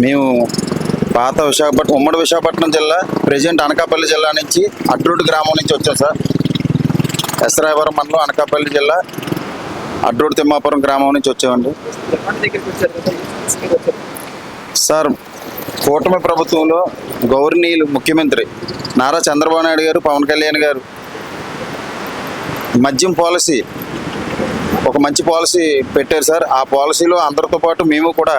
మేము పాత విశాఖపట్నం, ఉమ్మడి విశాఖపట్నం జిల్లా, ప్రెజెంట్ అనకాపల్లి జిల్లా నుంచి అడ్రోడ్ గ్రామం నుంచి వచ్చాం సార్. ఎస్రాయవరం మండలం, అనకాపల్లి జిల్లా, అడ్రోడ్ తిమ్మాపురం గ్రామం నుంచి వచ్చామండి. సార్, కూటమి ప్రభుత్వంలో గౌరవనీయులు ముఖ్యమంత్రి నారా చంద్రబాబు నాయుడు గారు, పవన్ కళ్యాణ్ గారు మద్యం పాలసీ, ఒక మంచి పాలసీ పెట్టారు సార్. ఆ పాలసీలో అందరితో పాటు మేము కూడా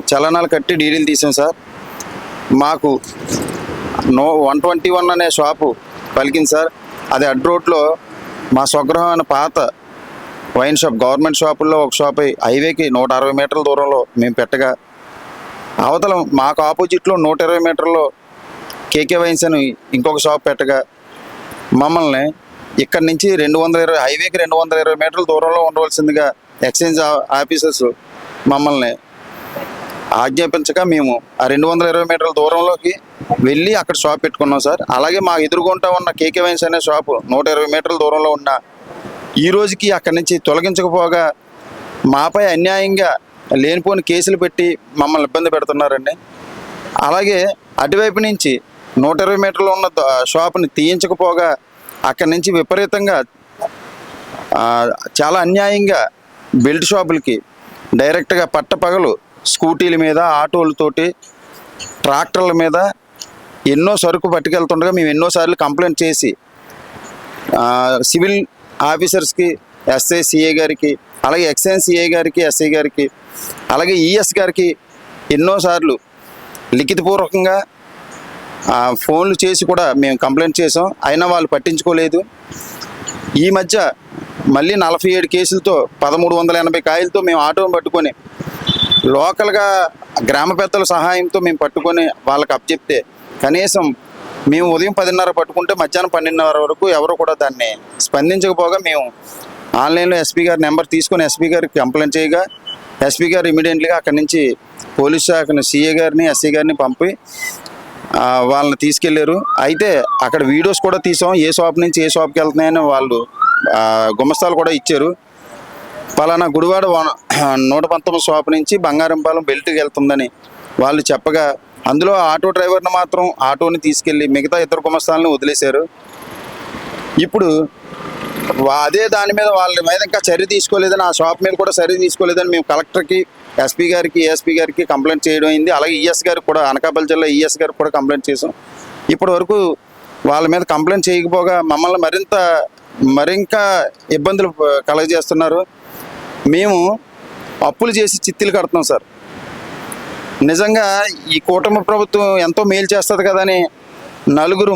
చలనాలు కట్టి డీడీలు తీసాం సార్. మాకు 121 అనే షాపు పలికింది సార్. అది అడ్రోడ్లో మా స్వగృహమైన పాత వైన్ షాప్, గవర్నమెంట్ షాపుల్లో ఒక షాప్ హైవేకి 160 మీటర్ల దూరంలో మేము పెట్టగా, అవతల మాకు ఆపోజిట్లో 120 మీటర్లో కేకే వైన్స్ అని ఇంకొక షాప్ పెట్టగా, మమ్మల్ని ఇక్కడి నుంచి 220 హైవేకి 220 మీటర్ల దూరంలో ఉండవలసిందిగా ఎక్స్చేంజ్ ఆఫీసర్స్ మమ్మల్ని ఆజ్ఞాపించక మేము ఆ 220 మీటర్ల దూరంలోకి వెళ్ళి అక్కడ షాప్ పెట్టుకున్నాం సార్. అలాగే మా ఎదురుగుంటా ఉన్న కేకే వైన్స్ అనే షాపు 120 మీటర్ల దూరంలో ఉన్న ఈ రోజుకి అక్కడి నుంచి తొలగించకపోగా మాపై అన్యాయంగా లేనిపోని కేసులు పెట్టి మమ్మల్ని ఇబ్బంది పెడుతున్నారండి. అలాగే అటువైపు నుంచి 120 మీటర్లు ఉన్న షాపుని తీయించకపోగా అక్కడి నుంచి విపరీతంగా చాలా అన్యాయంగా బెల్ట్ షాపులకి డైరెక్ట్గా పట్టపగలు స్కూటీల మీద, ఆటోలతోటి, ట్రాక్టర్ల మీద ఎన్నో సరుకు పట్టుకెళ్తుండగా మేము ఎన్నోసార్లు కంప్లైంట్ చేసి సివిల్ ఆఫీసర్స్కి, ఎస్ఐ సిఐ గారికి, అలాగే ఎక్సైజ్ సిఐ గారికి, ఎస్ఐ గారికి, అలాగే ఈఎస్ గారికి ఎన్నోసార్లు లిఖితపూర్వకంగా ఫోన్లు చేసి కూడా మేము కంప్లైంట్ చేసాం. అయినా వాళ్ళు పట్టించుకోలేదు. ఈ మధ్య మళ్ళీ 47 కేసులతో 1380 కాయలతో మేము ఆటోని పట్టుకొని లోకల్గా గ్రామ పెద్దల సహాయంతో మేము పట్టుకొని వాళ్ళకి అప్పచెప్తే, కనీసం మేము ఉదయం 10:30 పట్టుకుంటే మధ్యాహ్నం 12:30 వరకు ఎవరు కూడా దాన్ని స్పందించకపోగా మేము ఆన్లైన్లో ఎస్పీ గారి నెంబర్ తీసుకొని ఎస్పీ గారికి కంప్లైంట్ చేయగా, ఎస్పీ గారు ఇమీడియట్లీగా అక్కడి నుంచి పోలీస్ శాఖని, సిఏ గారిని, ఎస్సీ గారిని పంపి వాళ్ళని తీసుకెళ్లారు. అయితే అక్కడ వీడియోస్ కూడా తీసాం, ఏ షాప్ నుంచి ఏ షాప్కి వెళ్తున్నాయని వాళ్ళు గుమస్తాలు కూడా ఇచ్చారు. పలానా గుడివాడ 119 షాప్ నుంచి బంగారంపాలెం బెల్ట్కి వెళ్తుందని వాళ్ళు చెప్పగా, అందులో ఆటో డ్రైవర్ని మాత్రం ఆటోని తీసుకెళ్ళి మిగతా ఇతర గుమస్తాలను వదిలేశారు. ఇప్పుడు అదే దాని మీద వాళ్ళ మీద ఇంకా చర్య తీసుకోలేదని, ఆ షాప్ మీద కూడా చర్య తీసుకోలేదని మేము కలెక్టర్కి, ఎస్పీ గారికి, ఏఎస్పీ గారికి కంప్లైంట్ చేయడం అయింది. అలాగే ఈఎస్ గారికి కూడా, అనకాపల్లి జిల్లా ఈఎస్ గారికి కూడా కంప్లైంట్ చేసాం. ఇప్పటి వరకు వాళ్ళ మీద కంప్లైంట్ చేయకపోగా మమ్మల్ని మరింకా ఇబ్బందులు కలగజేస్తున్నారు. మేము అప్పులు చేసి చిత్తీలు కడుతున్నాం సార్. నిజంగా ఈ కూటమి ప్రభుత్వం ఎంతో మేలు చేస్తుంది కదని నలుగురు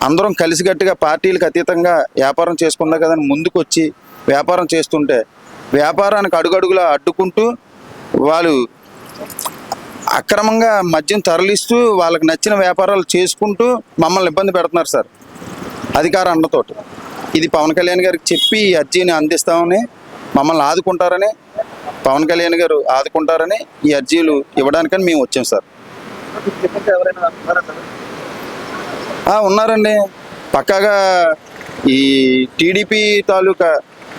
అందరం కలిసికట్టుగా పార్టీలకు అతీతంగా వ్యాపారం చేసుకుందా కదని ముందుకు వచ్చి వ్యాపారం చేస్తుంటే, వ్యాపారానికి అడుగడుగులా అడ్డుకుంటూ వాళ్ళు అక్రమంగా మద్యం తరలిస్తూ వాళ్ళకి నచ్చిన వ్యాపారాలు చేసుకుంటూ మమ్మల్ని ఇబ్బంది పెడుతున్నారు సార్, అధికార అండతోటి. ఇది పవన్ కళ్యాణ్ గారికి చెప్పి ఈ అర్జీని అందిస్తామని, మమ్మల్ని ఆదుకుంటారని, పవన్ కళ్యాణ్ గారు ఆదుకుంటారని ఈ అర్జీలు ఇవ్వడానికని మేము వచ్చాం సార్. ఉన్నారండి, పక్కాగా ఈ టీడీపీ తాలూకా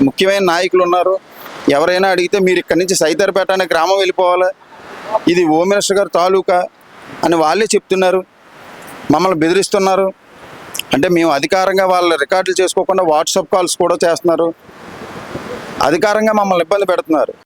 ముఖ్యమైన నాయకులు ఉన్నారు. ఎవరైనా అడిగితే మీరు ఇక్కడి నుంచి సైతర్పేట అనే గ్రామం వెళ్ళిపోవాలి, ఇది హోమ్ మినిస్టర్ గారు తాలూకా అని వాళ్ళే చెప్తున్నారు. మమ్మల్ని బెదిరిస్తున్నారు. అంటే మేము అధికారంగా వాళ్ళ రికార్డులు చేసుకోకుండా వాట్సాప్ కాల్స్ కూడా చేస్తున్నారు. అధికారంగా మమ్మల్ని ఇబ్బంది పెడుతున్నారు.